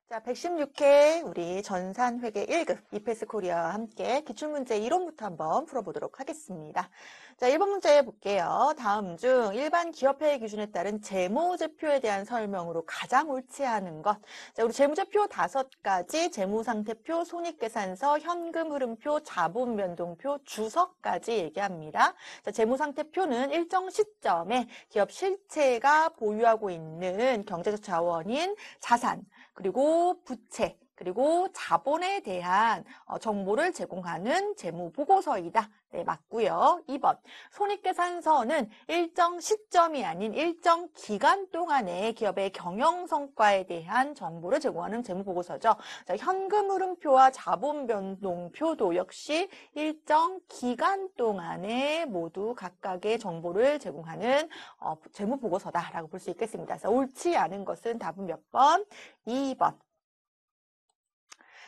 자, 116회 우리 전산회계 1급 이페스 코리아와 함께 기출문제 이론부터 한번 풀어보도록 하겠습니다. 자, 1번 문제 볼게요. 다음 중 일반 기업회의 기준에 따른 재무제표에 대한 설명으로 가장 옳지 않은 것. 자, 우리 재무제표 5가지, 재무상태표, 손익계산서, 현금흐름표, 자본변동표, 주석까지 얘기합니다. 자, 재무상태표는 일정 시점에 기업 실체가 보유하고 있는 경제적 자원인 자산, 그리고 부채, 그리고 자본에 대한 정보를 제공하는 재무보고서이다. 네, 맞고요. 2번, 손익계산서는 일정 시점이 아닌 일정 기간 동안의 기업의 경영성과에 대한 정보를 제공하는 재무보고서죠. 자, 현금흐름표와 자본변동표도 역시 일정 기간 동안에 모두 각각의 정보를 제공하는 재무보고서다라고 볼 수 있겠습니다. 그래서 옳지 않은 것은 답은 몇 번? 2번.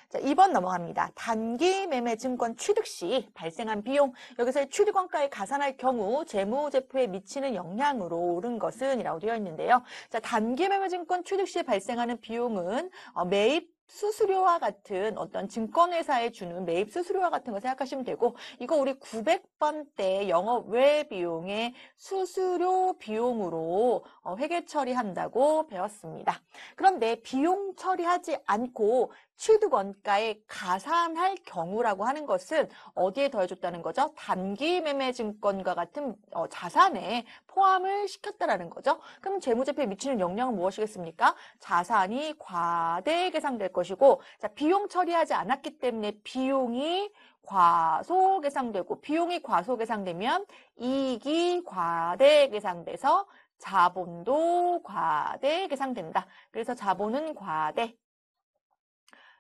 자, 2번 넘어갑니다. 단기 매매 증권 취득 시 발생한 비용, 여기서 취득원가에 가산할 경우 재무제표에 미치는 영향으로 옳은 것은 이라고 되어 있는데요. 자, 단기 매매 증권 취득 시 발생하는 비용은 매입 수수료와 같은 어떤 증권회사에 주는 매입 수수료와 같은 거 생각하시면 되고, 이거 우리 900번 때 영업 외 비용의 수수료 비용으로 회계 처리한다고 배웠습니다. 그런데 비용 처리하지 않고 취득원가에 가산할 경우라고 하는 것은 어디에 더해줬다는 거죠? 단기 매매 증권과 같은 자산에 포함을 시켰다라는 거죠. 그럼 재무제표에 미치는 영향은 무엇이겠습니까? 자산이 과대 계산될 것이고, 자, 비용 처리하지 않았기 때문에 비용이 과소 계산되고, 비용이 과소 계산되면 이익이 과대 계산돼서 자본도 과대 계산된다. 그래서 자본은 과대,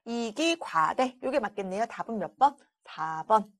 이익이 과대. 이게 맞겠네요. 답은 몇 번? 4번.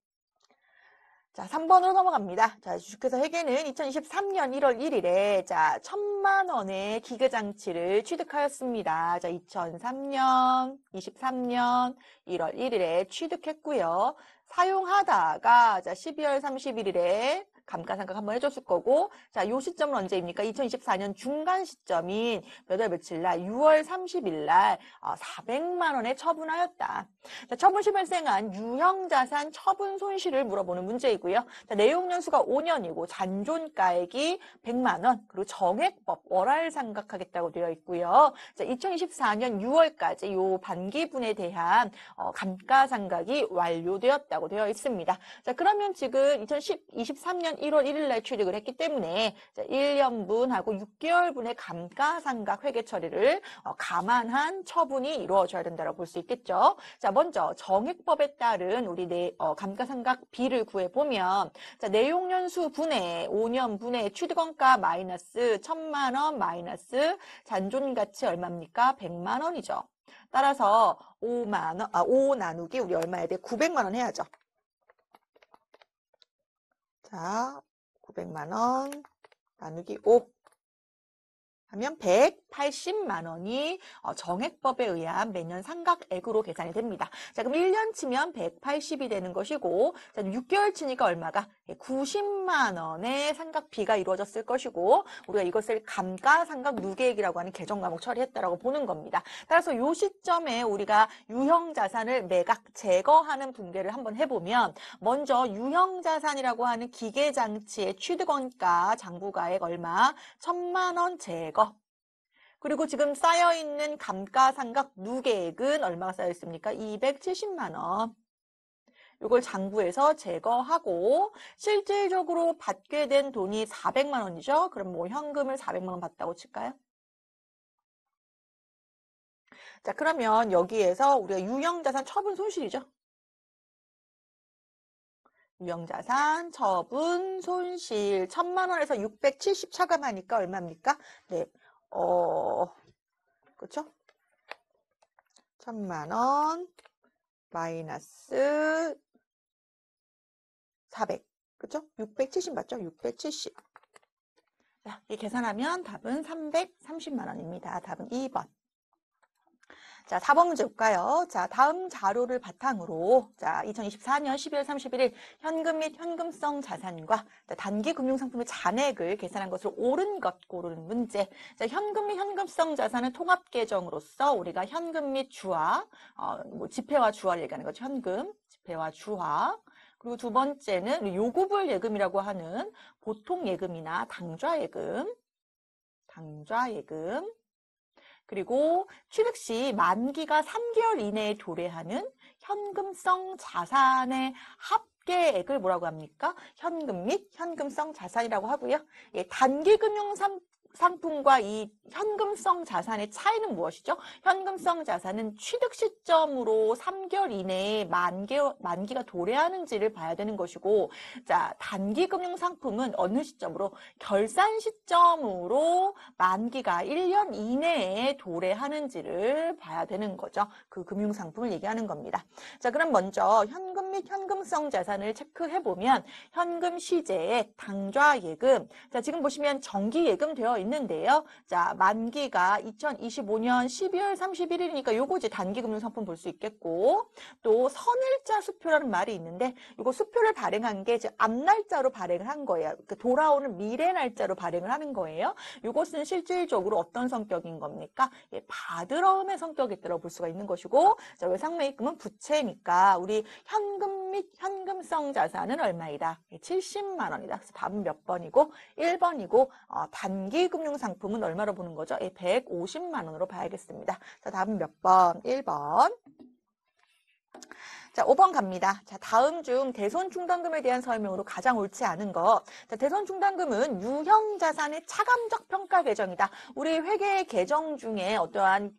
자, 3번으로 넘어갑니다. 자, 주식회사 회계는 2023년 1월 1일에 자, 1,000만 원의 기계장치를 취득하였습니다. 자, 2003년, 23년 1월 1일에 취득했고요. 사용하다가 자, 12월 31일에 감가상각 한번 해줬을 거고, 자, 요 시점은 언제입니까? 2024년 중간 시점인 몇 월 며칠 날? 6월 30일 날 400만 원에 처분하였다. 자, 처분 시 발생한 유형자산 처분 손실을 물어보는 문제이고요. 자, 내용 연수가 5년이고 잔존가액이 100만 원, 그리고 정액법 월할 상각하겠다고 되어 있고요. 자, 2024년 6월까지 요 반기분에 대한 감가상각이 완료되었다고 되어 있습니다. 자, 그러면 지금 2023년 1월 1일 날 취득을 했기 때문에 자, 1년분하고 6개월분의 감가상각 회계 처리를 감안한 처분이 이루어져야 된다고 볼 수 있겠죠. 자, 먼저 정액법에 따른 우리 감가상각비를 구해보면, 자, 내용연수 분의 5년 분의 취득원가 마이너스 1,000만 원 마이너스 잔존가치 얼마입니까? 100만 원이죠. 따라서 5 나누기 우리 얼마야 돼? 900만 원 해야죠. 자, 900만 원 나누기 5 하면 180만 원이 정액법에 의한 매년 상각액으로 계산이 됩니다. 자, 그럼 1년 치면 180이 되는 것이고, 자, 6개월 치니까 얼마가? 90만 원의 상각비가 이루어졌을 것이고, 우리가 이것을 감가상각 누계액이라고 하는 개정 과목 처리했다라고 보는 겁니다. 따라서 이 시점에 우리가 유형자산을 매각 제거하는 분배를 한번 해보면, 먼저 유형자산이라고 하는 기계장치의 취득원가 장부가액 얼마? 1,000만 원 제거. 그리고 지금 쌓여있는 감가상각 누계액은 얼마가 쌓여있습니까? 270만 원. 이걸 장부에서 제거하고 실질적으로 받게 된 돈이 400만 원이죠. 그럼 뭐 현금을 400만 원 받다고 칠까요? 자, 그러면 여기에서 우리가 유형자산 처분 손실이죠. 유형자산 처분 손실 1,000만 원에서 670 차감하니까 얼마입니까? 네. 그렇죠? 1,000만 원 마이너스 400. 그렇죠? 670 맞죠? 670. 자, 이 계산하면 답은 330만 원입니다. 답은 2번. 자, 4번 문제 볼까요? 자, 다음 자료를 바탕으로 자, 2024년 12월 31일 현금 및 현금성 자산과 단기 금융상품의 잔액을 계산한 것으로 옳은 것 고르는 문제. 자, 현금 및 현금성 자산은 통합 계정으로서 우리가 현금 및 주화, 뭐 지폐와 주화를 얘기하는 거죠. 현금, 지폐와 주화. 그리고 두 번째는 요구불 예금이라고 하는 보통 예금이나 당좌예금, 당좌예금. 그리고 취득 시 만기가 3개월 이내에 도래하는 현금성 자산의 합계액을 뭐라고 합니까? 현금 및 현금성 자산이라고 하고요. 예, 단기 금융 상품과 이 현금성 자산의 차이는 무엇이죠? 현금성 자산은 취득 시점으로 3개월 이내에 만기가 도래하는지를 봐야 되는 것이고, 자, 단기 금융 상품은 어느 시점으로? 결산 시점으로 만기가 1년 이내에 도래하는지를 봐야 되는 거죠. 그 금융 상품을 얘기하는 겁니다. 자, 그럼 먼저 현금 및 현금성 자산을 체크해보면 현금 시제액, 당좌 예금. 자, 지금 보시면 정기 예금 되어 있는데요. 자, 만기가 2025년 12월 31일이니까 요거 이제 단기 금융 상품 볼 수 있겠고, 또 선일자 수표라는 말이 있는데 이거 수표를 발행한 게 이제 앞날짜로 발행을 한 거예요. 돌아오는 미래 날짜로 발행을 하는 거예요. 이것은 실질적으로 어떤 성격인 겁니까? 예, 받으러움의 성격이 있다고 볼 수가 있는 것이고, 자, 외상매입금은 부채니까 우리 현금 및 현금성 자산은 얼마이다? 예, 70만 원이다. 그래서 답은 몇 번이고? 1번이고, 단기 금융상품은 얼마로 보는 거죠? 예, 150만 원으로 봐야겠습니다. 자, 답은 몇 번? 1번. 자, 5번 갑니다. 자, 다음 중 대손 충당금에 대한 설명으로 가장 옳지 않은 거. 자, 대손 충당금은 유형 자산의 차감적 평가 계정이다. 우리 회계 계정 중에 어떠한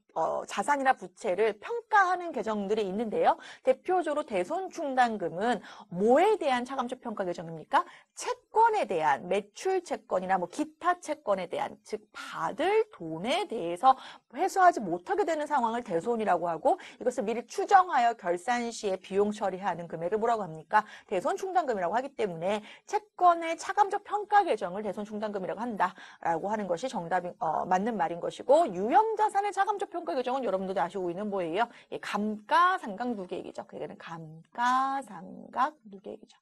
자산이나 부채를 평가하는 계정들이 있는데요. 대표적으로 대손 충당금은 뭐에 대한 차감적 평가 계정입니까? 채권에 대한, 매출 채권이나 뭐 기타 채권에 대한, 즉 받을 돈에 대해서 회수하지 못하게 되는 상황을 대손이라고 하고, 이것을 미리 추정하여 결산 시에 비용 처리하는 금액을 뭐라고 합니까? 대손 충당금이라고 하기 때문에 채권의 차감적 평가 계정을 대손 충당금이라고 한다라고 하는 것이 정답인 맞는 말인 것이고, 유형 자산의 차감적 평가 규정은 여러분들도 아시고 있는 뭐예요? 예, 감가상각 누계액이죠. 그게는 감가상각 누계액이죠.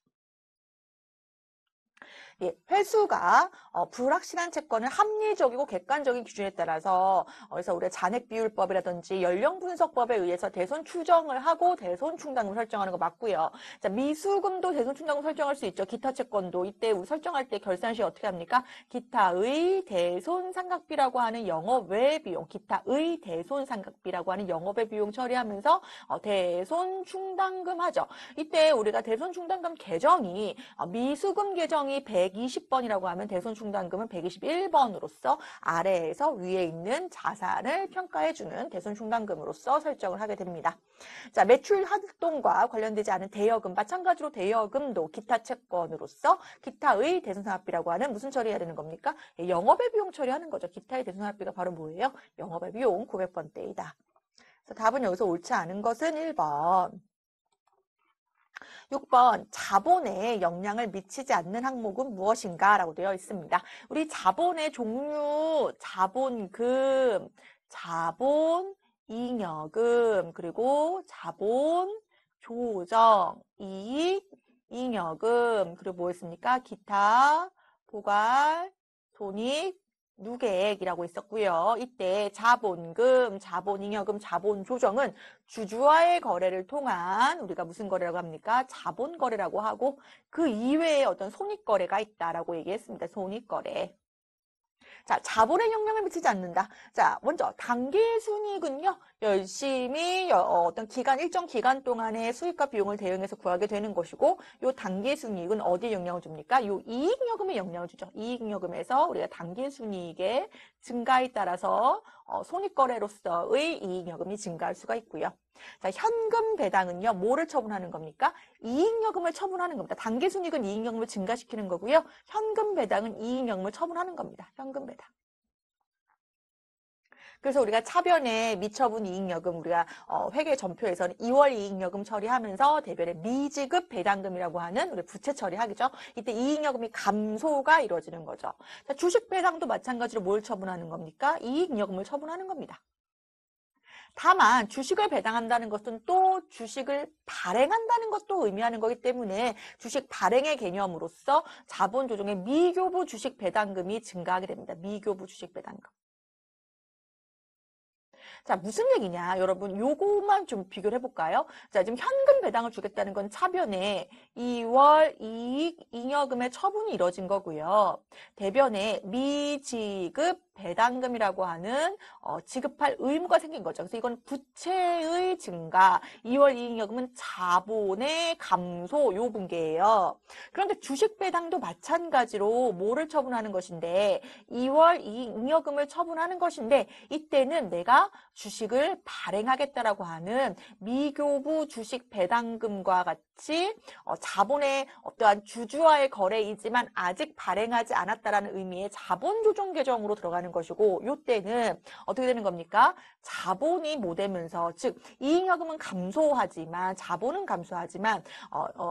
예, 회수가 불확실한 채권을 합리적이고 객관적인 기준에 따라서 그래서 우리가 잔액비율법이라든지 연령분석법에 의해서 대손 추정을 하고 대손 충당금을 설정하는 거 맞고요. 자, 미수금도 대손 충당금 설정할 수 있죠. 기타 채권도 이때 우리 설정할 때 결산 시 어떻게 합니까? 기타의 대손 상각비라고 하는 영업외 비용, 기타의 대손 상각비라고 하는 영업외 비용 처리하면서 대손 충당금 하죠. 이때 우리가 대손 충당금 계정이 미수금 계정이 120번이라고 하면 대손 충당금은 121번으로서 아래에서 위에 있는 자산을 평가해주는 대손 충당금으로서 설정을 하게 됩니다. 자, 매출 활동과 관련되지 않은 대여금, 마찬가지로 대여금도 기타 채권으로서 기타의 대손상각비라고 하는 무슨 처리해야 되는 겁니까? 영업외 비용 처리하는 거죠. 기타의 대손상각비가 바로 뭐예요? 영업외 비용 900번대이다. 그래서 답은 여기서 옳지 않은 것은 1번. 6번 자본에 영향을 미치지 않는 항목은 무엇인가? 라고 되어 있습니다. 우리 자본의 종류, 자본금, 자본잉여금, 그리고 자본 조정, 이익, 잉여금, 그리고 뭐였습니까? 기타, 포괄, 손익, 누계액이라고 있었고요. 이때 자본금, 자본잉여금, 자본조정은 주주와의 거래를 통한 우리가 무슨 거래라고 합니까? 자본거래라고 하고 그 이외에 어떤 손익거래가 있다라고 얘기했습니다. 손익거래. 자, 자본에 영향을 미치지 않는다. 자, 먼저 당기순이익은요. 열심히 어떤 기간, 일정 기간 동안의 수익과 비용을 대응해서 구하게 되는 것이고 요 단기순이익은 어디에 영향을 줍니까? 요 이익여금에 영향을 주죠. 이익여금에서 우리가 단기순이익의 증가에 따라서 손익거래로서의 이익여금이 증가할 수가 있고요. 자, 현금 배당은요, 뭐를 처분하는 겁니까? 이익여금을 처분하는 겁니다. 단기순이익은 이익여금을 증가시키는 거고요. 현금 배당은 이익여금을 처분하는 겁니다. 현금 배당. 그래서 우리가 차변에 미처분 이익여금, 우리가 회계 전표에서는 2월 이익여금 처리하면서 대변에 미지급 배당금이라고 하는 우리 부채 처리하겠죠. 이때 이익여금이 감소가 이루어지는 거죠. 자, 주식 배당도 마찬가지로 뭘 처분하는 겁니까? 이익여금을 처분하는 겁니다. 다만 주식을 배당한다는 것은 또 주식을 발행한다는 것도 의미하는 거기 때문에 주식 발행의 개념으로서 자본 조정의 미교부 주식 배당금이 증가하게 됩니다. 미교부 주식 배당금. 자, 무슨 얘기냐? 여러분, 요거만 좀 비교를 해볼까요? 자, 지금 현금 배당을 주겠다는 건 차변에 2월 이익 잉여금의 처분이 이뤄진 거고요. 대변에 미지급 배당금이라고 하는 지급할 의무가 생긴 거죠. 그래서 이건 부채의 증가, 2월 이익잉여금은 자본의 감소 요 분계예요. 그런데 주식 배당도 마찬가지로 뭐를 처분하는 것인데 2월 이익잉여금을 처분하는 것인데 이때는 내가 주식을 발행하겠다라고 하는 미교부 주식 배당금과 같이 자본의 어떠한 주주와의 거래이지만 아직 발행하지 않았다라는 의미의 자본 조정 계정으로 들어가는 것이고 이때는 어떻게 되는 겁니까? 자본이 못 되면서 즉 이익여금은 감소하지만 자본은 감소하지만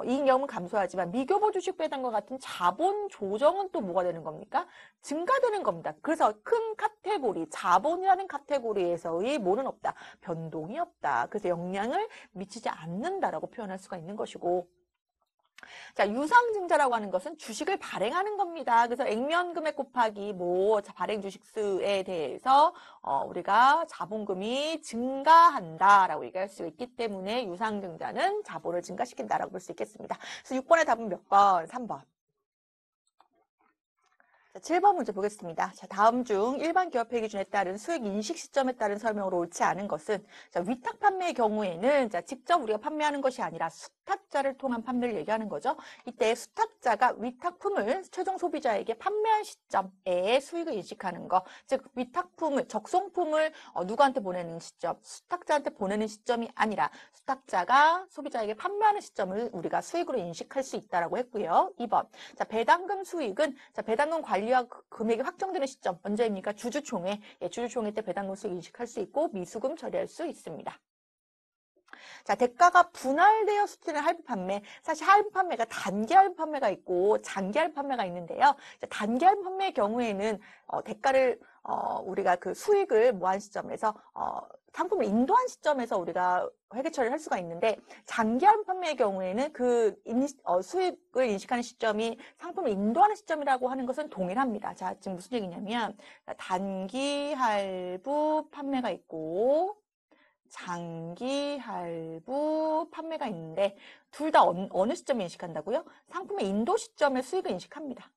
이익여금은 감소하지만 미교부 주식 배당과 같은 자본 조정은 또 뭐가 되는 겁니까? 증가되는 겁니다. 그래서 큰 카테고리 자본이라는 카테고리에서의 뭐는 없다. 변동이 없다. 그래서 영향을 미치지 않는다라고 표현할 수가 있는 것이고 자, 유상증자라고 하는 것은 주식을 발행하는 겁니다. 그래서 액면금액 곱하기 뭐 발행 주식수에 대해서 우리가 자본금이 증가한다라고 얘기할 수 있기 때문에 유상증자는 자본을 증가시킨다라고 볼 수 있겠습니다. 그래서 6번의 답은 몇 번? 3번. 자, 7번 문제 보겠습니다. 자, 다음 중 일반 기업회 기준에 따른 수익 인식 시점에 따른 설명으로 옳지 않은 것은 자, 위탁 판매의 경우에는 자, 직접 우리가 판매하는 것이 아니라 수탁자를 통한 판매를 얘기하는 거죠. 이때 수탁자가 위탁품을 최종 소비자에게 판매한 시점에 수익을 인식하는 거, 즉 위탁품을 적송품을 누구한테 보내는 시점, 수탁자한테 보내는 시점이 아니라 수탁자가 소비자에게 판매하는 시점을 우리가 수익으로 인식할 수 있다라고 했고요. 2번. 자, 배당금 수익은 자, 배당금 관리와 금액이 확정되는 시점 언제입니까? 주주총회. 예, 주주총회 때 배당금 수익 인식할 수 있고 미수금 처리할 수 있습니다. 자, 대가가 분할되어 수출된 할부 판매. 사실 할부 판매가 단기 할부 판매가 있고 장기 할부 판매가 있는데요. 자, 단기 할부 판매의 경우에는 대가를 우리가 그 수익을 모한 시점에서 상품을 인도한 시점에서 우리가 회계 처리를 할 수가 있는데 장기 할부 판매의 경우에는 그 수익을 인식하는 시점이 상품을 인도하는 시점이라고 하는 것은 동일합니다. 자, 지금 무슨 얘기냐면 단기 할부 판매가 있고 장기 할부 판매가 있는데 둘 다 어느 시점에 인식한다고요? 상품의 인도 시점에 수익을 인식합니다.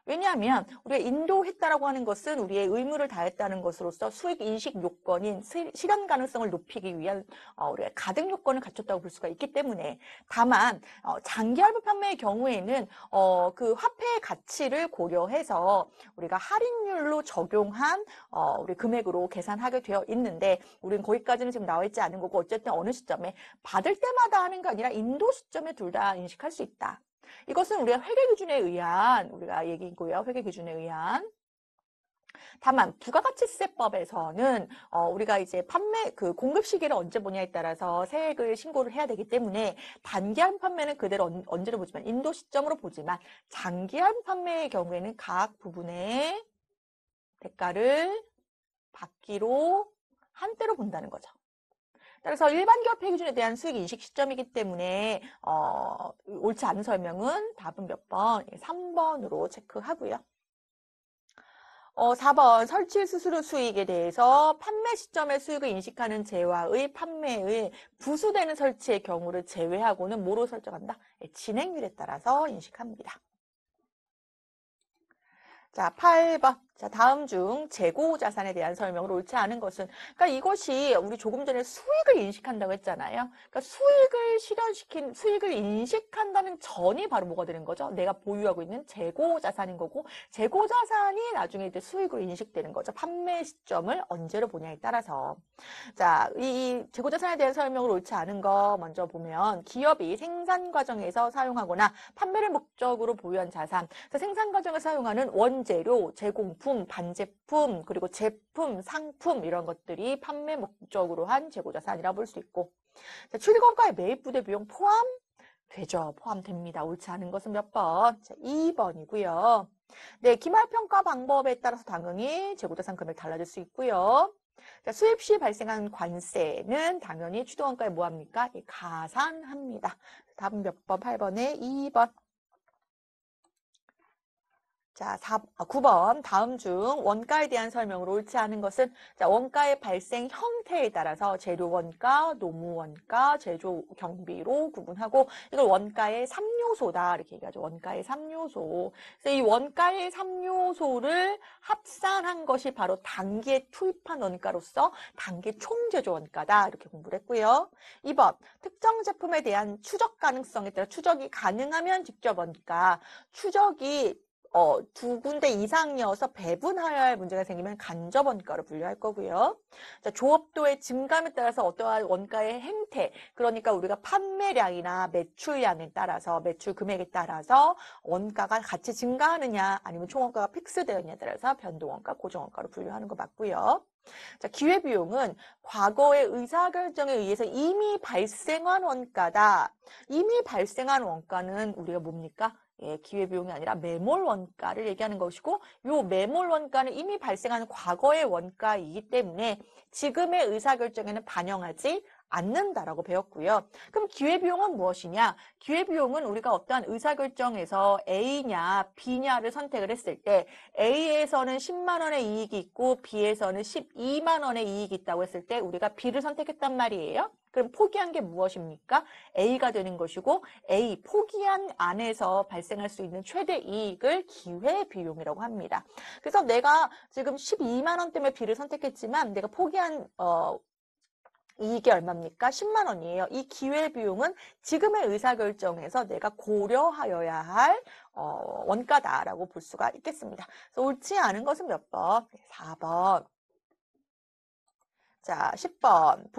왜냐하면 우리가 인도했다라고 하는 것은 우리의 의무를 다했다는 것으로서 수익 인식 요건인 실현 가능성을 높이기 위한 우리가 가등 요건을 갖췄다고 볼 수가 있기 때문에 다만 장기 할부 판매의 경우에는 그 화폐의 가치를 고려해서 우리가 할인율로 적용한 우리 금액으로 계산하게 되어 있는데 우리는 거기까지는 지금 나와 있지 않은 거고 어쨌든 어느 시점에 받을 때마다 하는 게 아니라 인도 시점에 둘 다 인식할 수 있다. 이것은 우리가 회계 기준에 의한 우리가 얘기고요. 회계 기준에 의한. 다만 부가가치세법에서는 우리가 이제 판매 그 공급 시기를 언제 보냐에 따라서 세액을 신고를 해야 되기 때문에 단기한 판매는 그대로 언제로 보지만 인도 시점으로 보지만 장기한 판매의 경우에는 각 부분의 대가를 받기로 한때로 본다는 거죠. 따라서 일반 기업회 기준에 대한 수익 인식 시점이기 때문에 옳지 않은 설명은 답은 몇 번? 3번으로 체크하고요. 4번 설치 수수료 수익에 대해서 판매 시점의 수익을 인식하는 재화의 판매의 부수되는 설치의 경우를 제외하고는 뭐로 설정한다? 진행률에 따라서 인식합니다. 자, 8번. 자, 다음 중 재고 자산에 대한 설명을 옳지 않은 것은 그러니까 이것이 우리 조금 전에 수익을 인식한다고 했잖아요. 그러니까 수익을 인식한다는 전이 바로 뭐가 되는 거죠? 내가 보유하고 있는 재고 자산인 거고 재고 자산이 나중에 이제 수익으로 인식되는 거죠. 판매 시점을 언제로 보냐에 따라서. 자, 이 재고 자산에 대한 설명을 옳지 않은 거 먼저 보면 기업이 생산 과정에서 사용하거나 판매를 목적으로 보유한 자산. 생산 과정에 사용하는 원재료, 제공품, 반제품, 그리고 제품, 상품 이런 것들이 판매 목적으로 한 재고자산이라고 볼 수 있고 출고가의 매입부대 비용 포함되죠. 포함됩니다. 옳지 않은 것은 몇 번? 자, 2번이고요. 네, 기말평가 방법에 따라서 당연히 재고자산 금액 달라질 수 있고요. 자, 수입 시 발생한 관세는 당연히 추도원가에 뭐합니까? 가산합니다. 답은 몇 번? 8번에 2번. 자, 9번. 다음 중 원가에 대한 설명으로 옳지 않은 것은 자, 원가의 발생 형태에 따라서 재료 원가, 노무 원가, 제조 경비로 구분하고 이걸 원가의 3요소다. 이렇게 얘기하죠. 원가의 3요소. 그래서 이 원가의 3요소를 합산한 것이 바로 단기에 투입한 원가로서 단기 총제조 원가다. 이렇게 공부를 했고요. 2번. 특정 제품에 대한 추적 가능성에 따라 추적이 가능하면 직접 원가. 추적이 두 군데 이상이어서 배분하여야 할 문제가 생기면 간접 원가로 분류할 거고요. 자, 조업도의 증감에 따라서 어떠한 원가의 행태, 그러니까 우리가 판매량이나 매출량에 따라서, 매출 금액에 따라서 원가가 같이 증가하느냐, 아니면 총원가가 픽스되어 있냐에 따라서 변동원가, 고정원가로 분류하는 거 맞고요. 자, 기회비용은 과거의 의사결정에 의해서 이미 발생한 원가다. 이미 발생한 원가는 우리가 뭡니까? 기회비용이 아니라 매몰 원가를 얘기하는 것이고 이 매몰 원가는 이미 발생한 과거의 원가이기 때문에 지금의 의사결정에는 반영하지 않는다라고 배웠고요. 그럼 기회비용은 무엇이냐? 기회비용은 우리가 어떠한 의사결정에서 A냐 B냐를 선택을 했을 때 A에서는 10만 원의 이익이 있고 B에서는 12만 원의 이익이 있다고 했을 때 우리가 B를 선택했단 말이에요. 그럼 포기한 게 무엇입니까? A가 되는 것이고 A, 포기한 안에서 발생할 수 있는 최대 이익을 기회비용이라고 합니다. 그래서 내가 지금 12만 원 때문에 B를 선택했지만 내가 포기한 이익이 얼마입니까? 10만 원이에요. 이 기회비용은 지금의 의사결정에서 내가 고려하여야 할 원가다라고 볼 수가 있겠습니다. 그래서 옳지 않은 것은 몇 번? 4번. 자, 10번.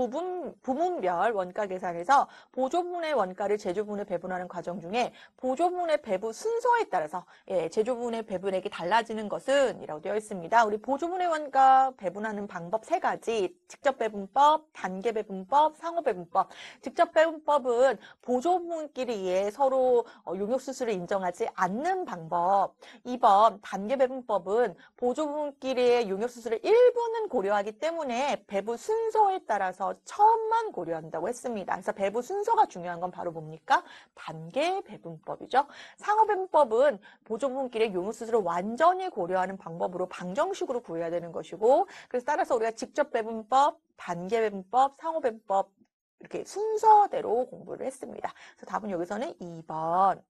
부문별 원가 계산에서 보조부문의 원가를 제조부문에 배분하는 과정 중에 보조부문의 배분 순서에 따라서 제조부문의 배분액이 달라지는 것은 이라고 되어 있습니다. 우리 보조부문의 원가 배분하는 방법 3가지. 직접 배분법, 단계 배분법, 상호 배분법. 직접 배분법은 보조부문끼리의 서로 용역수수를 인정하지 않는 방법. 2번 단계 배분법은 보조부문끼리의 용역수수를 일부는 고려하기 때문에 배분 순서에 따라서 처음만 고려한다고 했습니다. 그래서 배분 순서가 중요한 건 바로 뭡니까? 단계 배분법이죠. 상호 배분법은 보조부문끼리의 용역수수를 완전히 고려하는 방법으로 방정식으로 구해야 되는 것이고 그래서 따라서 우리가 직접 배분법, 단계 배분법, 상호 배분법 이렇게 순서대로 공부를 했습니다. 그래서 답은 여기서는 2번.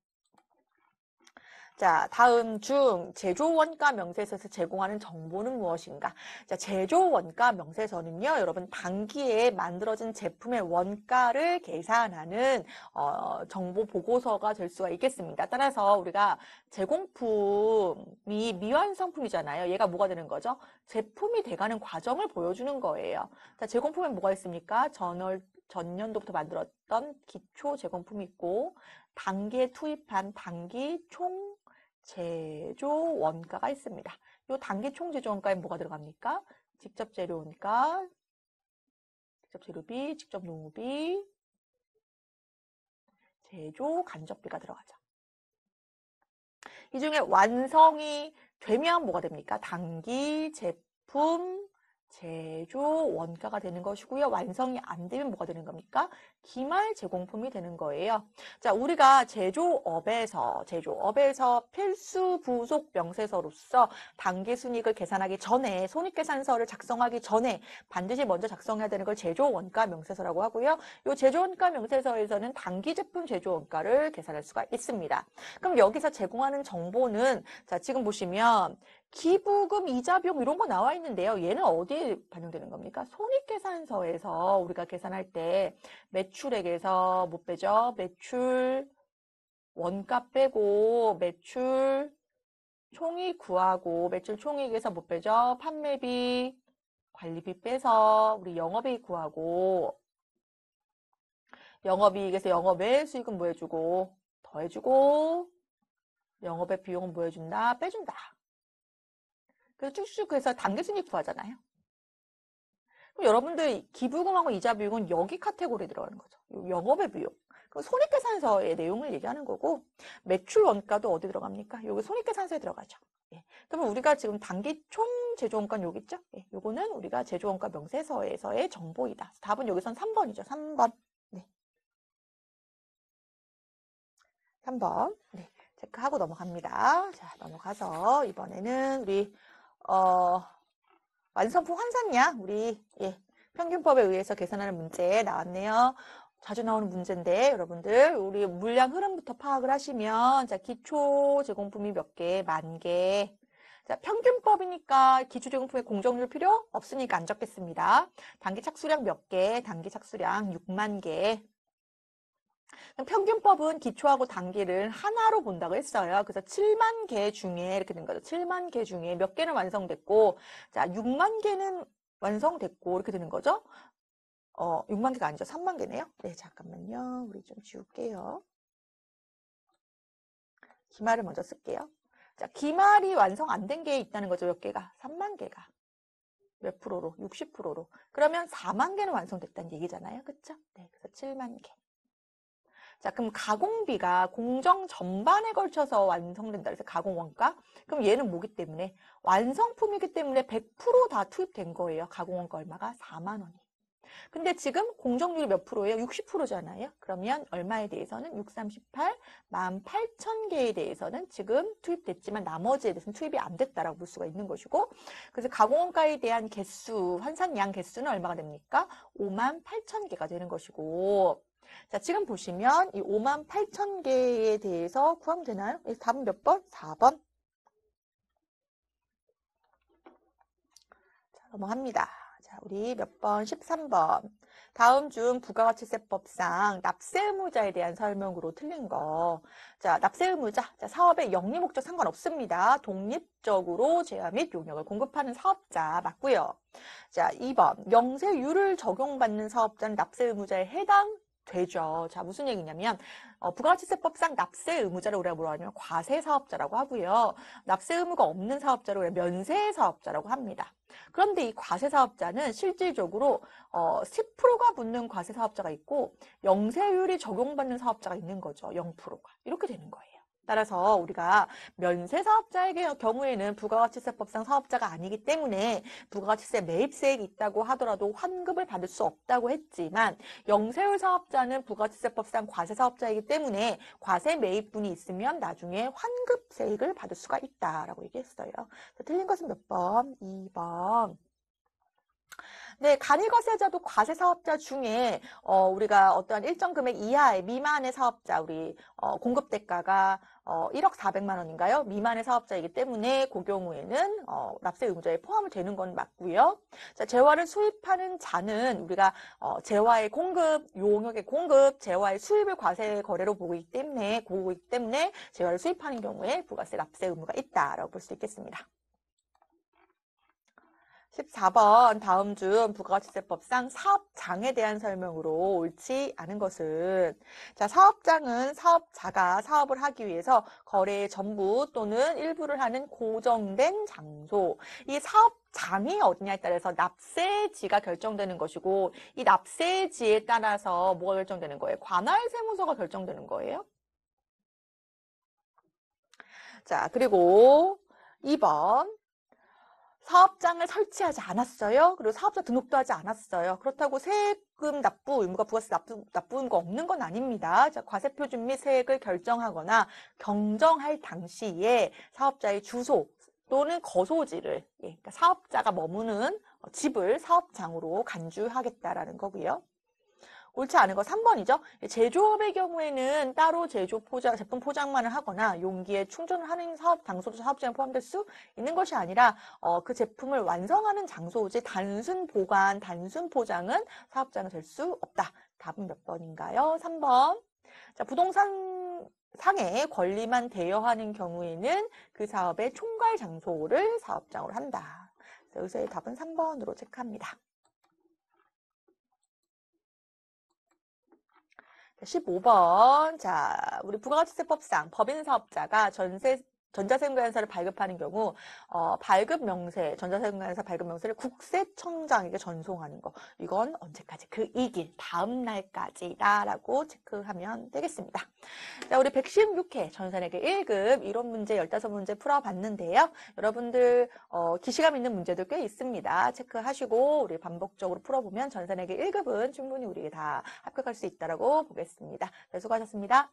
자, 다음 중 제조원가 명세서에서 제공하는 정보는 무엇인가? 자, 제조원가 명세서는요, 여러분 단기에 만들어진 제품의 원가를 계산하는 정보 보고서가 될 수가 있겠습니다. 따라서 우리가 제공품이 미완성품이잖아요. 얘가 뭐가 되는 거죠? 제품이 돼가는 과정을 보여주는 거예요. 자, 제공품에 뭐가 있습니까? 전년도부터 만들었던 기초 제공품이 있고 단기에 투입한 단기 총 제조 원가가 있습니다. 이 단기 총 제조 원가에 뭐가 들어갑니까? 직접 재료 원가, 직접 재료비, 직접 노무비, 제조 간접비가 들어가죠. 이 중에 완성이 되면 뭐가 됩니까? 단기 제품 제조 원가가 되는 것이고요. 완성이 안 되면 뭐가 되는 겁니까? 기말 제공품이 되는 거예요. 자, 우리가 제조업에서 필수 부속 명세서로서 단기 순이익을 계산하기 전에 손익계산서를 작성하기 전에 반드시 먼저 작성해야 되는 걸 제조 원가 명세서라고 하고요. 이 제조 원가 명세서에서는 단기 제품 제조 원가를 계산할 수가 있습니다. 그럼 여기서 제공하는 정보는 자, 지금 보시면 기부금, 이자 비용 이런 거 나와 있는데요. 얘는 어디에 반영되는 겁니까? 손익계산서에서 우리가 계산할 때 매출액에서 못 빼죠? 매출 원가 빼고 매출 총익 구하고 매출 총익에서 못 빼죠? 판매비, 관리비 빼서 우리 영업이익 구하고 영업이익에서 영업외 수익은 뭐 해주고 더해주고 영업의 비용은 뭐 해준다? 빼준다. 그래서 쭉쭉 해서 단기순이익 구하잖아요. 그럼 여러분들 기부금하고 이자 비용은 여기 카테고리에 들어가는 거죠. 영업의 비용. 그럼 손익계산서의 내용을 얘기하는 거고 매출 원가도 어디 들어갑니까? 여기 손익계산서에 들어가죠. 예. 그러면 우리가 지금 단기 총 제조원가는 여기 있죠? 예. 요거는 우리가 제조원가 명세서에서의 정보이다. 답은 여기선 3번이죠. 3번. 네. 3번. 네. 체크하고 넘어갑니다. 자, 넘어가서 이번에는 우리 완성품 환산량 우리 평균법에 의해서 계산하는 문제 나왔네요. 자주 나오는 문제인데 여러분들 우리 물량 흐름부터 파악을 하시면 자 기초 제공품이 몇 개? 10,000개. 자 평균법이니까 기초 제공품의 공정률 필요 없으니까 안 적겠습니다. 단기 착수량 몇 개? 단기 착수량 6만 개. 평균법은 기초하고 단기를 하나로 본다고 했어요. 그래서 7만 개 중에 이렇게 된 거죠. 7만 개 중에 몇 개는 완성됐고, 자, 6만 개는 완성됐고, 이렇게 되는 거죠. 6만 개가 아니죠. 3만 개네요. 네, 잠깐만요. 우리 좀 지울게요. 기말을 먼저 쓸게요. 자, 기말이 완성 안 된 게 있다는 거죠. 몇 개가? 3만 개가. 몇 프로로? 60%로. 그러면 4만 개는 완성됐다는 얘기잖아요. 그쵸? 네, 그래서 7만 개. 자, 그럼 가공비가 공정 전반에 걸쳐서 완성된다. 그래서 가공원가? 그럼 얘는 뭐기 때문에? 완성품이기 때문에 100% 다 투입된 거예요. 가공원가 얼마가? 4만 원이. 근데 지금 공정률이 몇 프로예요? 60%잖아요. 그러면 얼마에 대해서는 6, 38, 18,000개에 대해서는 지금 투입됐지만 나머지에 대해서는 투입이 안 됐다라고 볼 수가 있는 것이고, 그래서 가공원가에 대한 개수, 환산량 개수는 얼마가 됩니까? 58,000개가 되는 것이고, 자, 지금 보시면 이 58,000개에 대해서 구하면 되나요? 답은 몇 번? 4번. 자, 넘어갑니다. 자, 우리 몇 번? 13번. 다음 중 부가가치세법상 납세의무자에 대한 설명으로 틀린 거. 자, 납세의무자. 자, 사업의 영리 목적 상관없습니다. 독립적으로 재화 및 용역을 공급하는 사업자 맞고요. 자, 2번. 영세율을 적용받는 사업자는 납세의무자에 해당되죠. 자, 무슨 얘기냐면 부가가치세법상 납세 의무자를 우리가 뭐라고 하냐면 과세 사업자라고 하고요. 납세 의무가 없는 사업자를 우리가 면세 사업자라고 합니다. 그런데 이 과세 사업자는 실질적으로 10%가 붙는 과세 사업자가 있고 영세율이 적용받는 사업자가 있는 거죠. 0%가. 이렇게 되는 거예요. 따라서 우리가 면세 사업자의 경우에는 부가가치세법상 사업자가 아니기 때문에 부가가치세 매입세액이 있다고 하더라도 환급을 받을 수 없다고 했지만 영세율 사업자는 부가가치세법상 과세 사업자이기 때문에 과세 매입분이 있으면 나중에 환급세액을 받을 수가 있다라고 얘기했어요. 틀린 것은 몇 번? 2번. 네, 간이과세자도 과세 사업자 중에 우리가 어떠한 일정 금액 이하의 미만의 사업자, 우리 공급 대가가 1억 400만 원인가요? 미만의 사업자이기 때문에 그 경우에는 납세 의무자에 포함이 되는 건 맞고요. 자, 재화를 수입하는 자는 우리가 재화의 공급, 용역의 공급, 재화의 수입을 과세 거래로 보고 있기 때문에 재화를 수입하는 경우에 부가세 납세 의무가 있다라고 볼 수 있겠습니다. 14번 다음 중 부가가치세법상 사업장에 대한 설명으로 옳지 않은 것은 자 사업장은 사업자가 사업을 하기 위해서 거래의 전부 또는 일부를 하는 고정된 장소 이 사업장이 어디냐에 따라서 납세지가 결정되는 것이고 이 납세지에 따라서 뭐가 결정되는 거예요? 관할세무서가 결정되는 거예요. 자 그리고 2번 사업장을 설치하지 않았어요. 그리고 사업자 등록도 하지 않았어요. 그렇다고 세금 납부 의무가 부가세 납부 의무가 없는 건 아닙니다. 자, 과세표준 및 세액을 결정하거나 경정할 당시에 사업자의 주소 또는 거소지를 그러니까 사업자가 머무는 집을 사업장으로 간주하겠다라는 거고요. 옳지 않은 거 3번이죠. 제조업의 경우에는 따로 제품 포장만을 하거나 용기에 충전을 하는 사업 장소도 사업장에 포함될 수 있는 것이 아니라 그 제품을 완성하는 장소지 단순 보관, 단순 포장은 사업장이 될 수 없다. 답은 몇 번인가요? 3번. 자, 부동산 상의 권리만 대여하는 경우에는 그 사업의 총괄 장소를 사업장으로 한다. 여기서의 답은 3번으로 체크합니다. 15번. 자, 우리 부가가치세법상 법인 사업자가 전자세금관리사를 발급하는 경우 발급 명세, 전자세금관리사 발급 명세를 국세청장에게 전송하는 거. 이건 언제까지? 그 2일 다음 날까지다라고 체크하면 되겠습니다. 자, 우리 116회 전산회계 1급 이론 문제 15문제 풀어봤는데요. 여러분들 기시감 있는 문제도 꽤 있습니다. 체크하시고 우리 반복적으로 풀어보면 전산회계 1급은 충분히 우리가 다 합격할 수 있다고 보겠습니다. 네, 수고하셨습니다.